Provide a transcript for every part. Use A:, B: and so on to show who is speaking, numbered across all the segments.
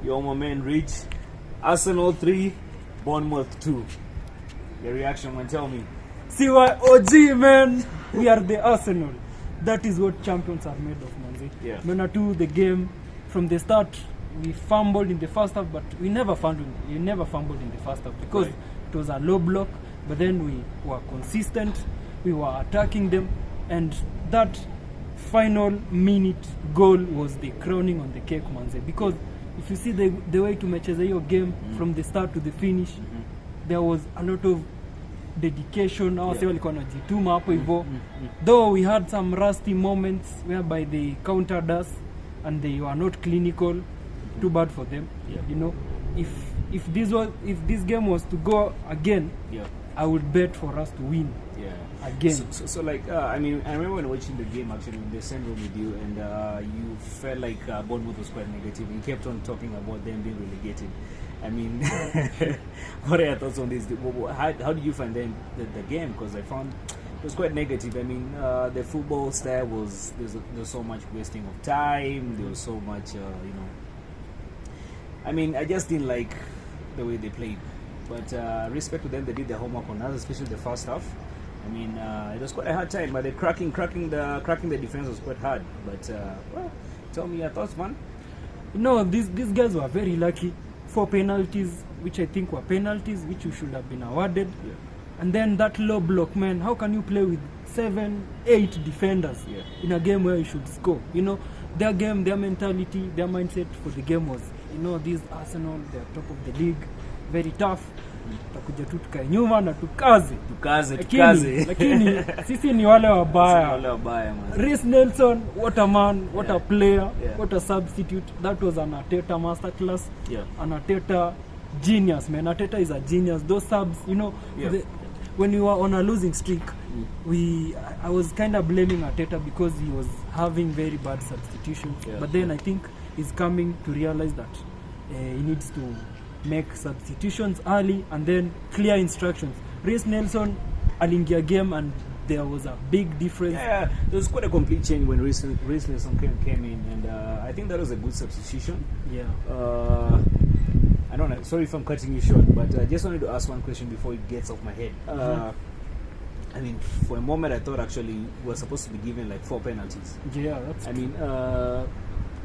A: Yo, my man, Rich. Arsenal 3, Bournemouth 2. Your reaction, man, tell me.
B: CYOG, man. We are the Arsenal. That is what champions are made of, man.
A: Yeah.
B: The game, from the start, we fumbled in the first half, but we never fumbled in the first half because it was a low block, but then we were consistent, we were attacking them, and that final minute goal was the crowning on the cake, manze. Because if you see the way to matches your game from the start to the finish, there was a lot of dedication. Though we had some rusty moments whereby they countered us and they were not clinical, too bad for them. You know, if this game was to go again, I would bet for us to win. Again.
A: So like, I mean, I remember when watching the game actually in the same room with you, and you felt like Bournemouth was quite negative. You kept on talking about them being relegated. I mean, what are your thoughts on this? How did you find the game? Because I found it was quite negative. I mean, the football style was there's so much wasting of time. There was so much, I mean, I just didn't like the way they played. But respect to them, they did their homework on us, especially the first half. I mean, it was quite a hard time, but the cracking the defense was quite hard. But well, tell me your thoughts, man.
B: No, these guys were very lucky. 4 penalties, which I think were penalties, which you should have been awarded. And then that low block, man. How can you play with 7, 8 defenders in a game where you should score? You know, their game, their mentality, their mindset for the game was, you know, these Arsenal, they're top of the league, very tough. Takuja tu tukae nyuma na tukaze. Lakini sisi ni wale wabaya. Reece Nelson, what a man, what a player, what a substitute. That was an Arteta masterclass. An Arteta genius, man. Arteta is a genius. Those subs, you know, when we were on a losing streak, I was kind of blaming Arteta because he was having very bad substitutions. But then I think he's coming to realize that he needs to make substitutions early and then clear instructions. Reece Nelson aliingia game and there was a big difference.
A: There was quite a complete change when Reece Nelson came in, and I think that was a good substitution. I don't know, sorry if I'm cutting you short, but I just wanted to ask one question before it gets off my head. I mean, for a moment I thought actually we were supposed to be given like 4 penalties.
B: I
A: mean,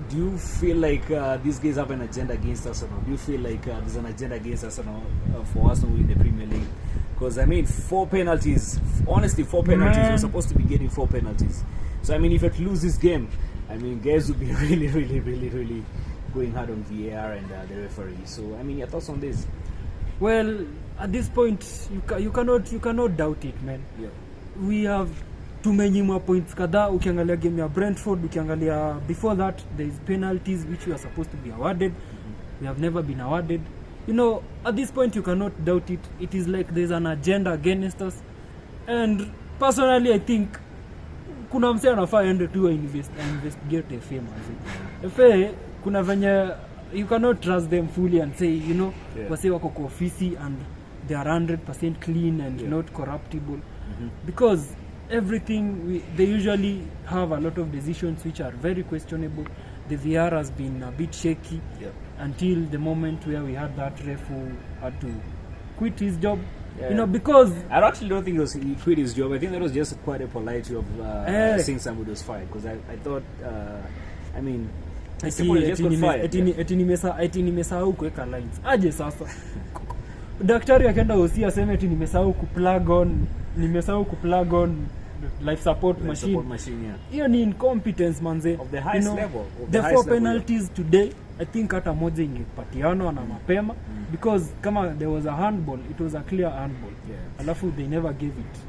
A: do you feel like these guys have an agenda against Arsenal? Do you feel like there's an agenda against Arsenal for us to win the Premier League? Because I mean, 4 penalties. Honestly, 4 penalties. We're supposed to be getting 4 penalties. So I mean, if you lose this game, I mean, guys would be really going hard on VAR and the referee. So I mean, your thoughts on this?
B: Well, at this point, you cannot doubt it, man. We have tumenyimwa points kadhaa. Ukiangalia game ya Brentford, ukiangalia before that there is penalties which we are supposed to be awarded. We have never been awarded. You know, at this point you cannot doubt it. It is like there's an agenda against us. And personally I think kuna msee anafaa ende tu investigate FA kuna venye you cannot trust them fully and say, you know, wase wako kwa ofisi and they are 100% clean and not corruptible. Because everything they usually have a lot of decisions which are very questionable. The VR has been a bit shaky until the moment where we had that ref who had to quit his job. You know, because
A: I actually don't think he quit his job. I think that was just quite a polite way of saying somebody was fired. Because I thought, I mean,
B: eti nimesahau kuweka lines. Aje sasa. Daktari akaenda hosi aseme eti nimesahau kuplug on life support machine. Hiyo ni incompetence, manze.
A: Of the highest level.
B: The 4 penalties today, I think hata moja ingepatiano na mapema because kama there was a handball, it was a clear handball. Alafu they never gave it.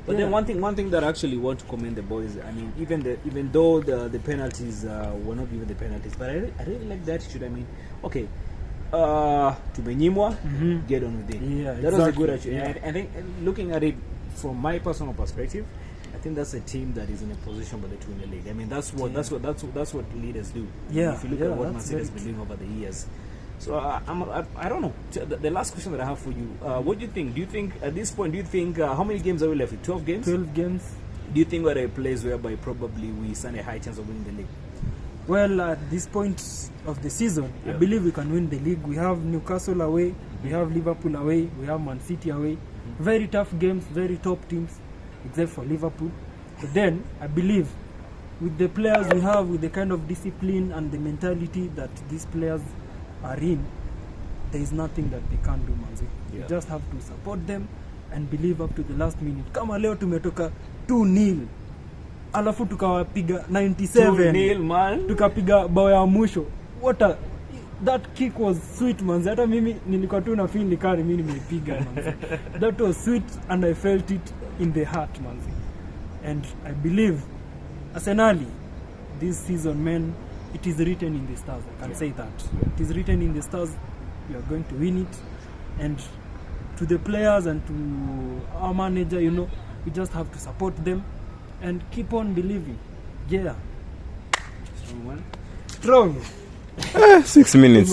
A: But then one thing that I actually want to commend the boys, I mean, even though the penalties were not given the penalties, but I really like the attitude. I mean, okay, tumenyimwa, get on with it. That was a good attitude. I think looking at it from my personal perspective, I think that's a team that is in a position for the Premier League. I mean, that's what leaders do. If you look at what Man City has been doing over the years. So I don't know. The last question that I have for you, what do you think? Do you think at this point? Do you think how many games are we left? 12 games.
B: 12 games.
A: Do you think we're at a place whereby probably we stand a high chance of winning the league?
B: Well, at this point of the season, I believe we can win the league. We have Newcastle away, we have Liverpool away, we have Man City away. Very tough games, very top teams, except for Liverpool. But then, I believe, with the players we have, with the kind of discipline and the mentality that these players are in, there is nothing that they can't do, manzi. You just have to support them and believe up to the last minute. Kama leo tumetoka 2-0. Alafu tukawapiga 97.
A: 2-0, man.
B: Tukapiga bao ya mwisho. That kick was sweet, manzi. Hata mimi nilikuwa tu na feel nikari mimi nimeipiga, manzi. That was sweet and I felt it in the heart, manzi. And I believe Arsenal, this season, man, it is written in the stars. I can say that. It is written in the stars. We are going to win it. And to the players and to our manager, we just have to support them and keep on believing. Yeah.
A: Strong, man.
B: Strong.
C: 6 minutes.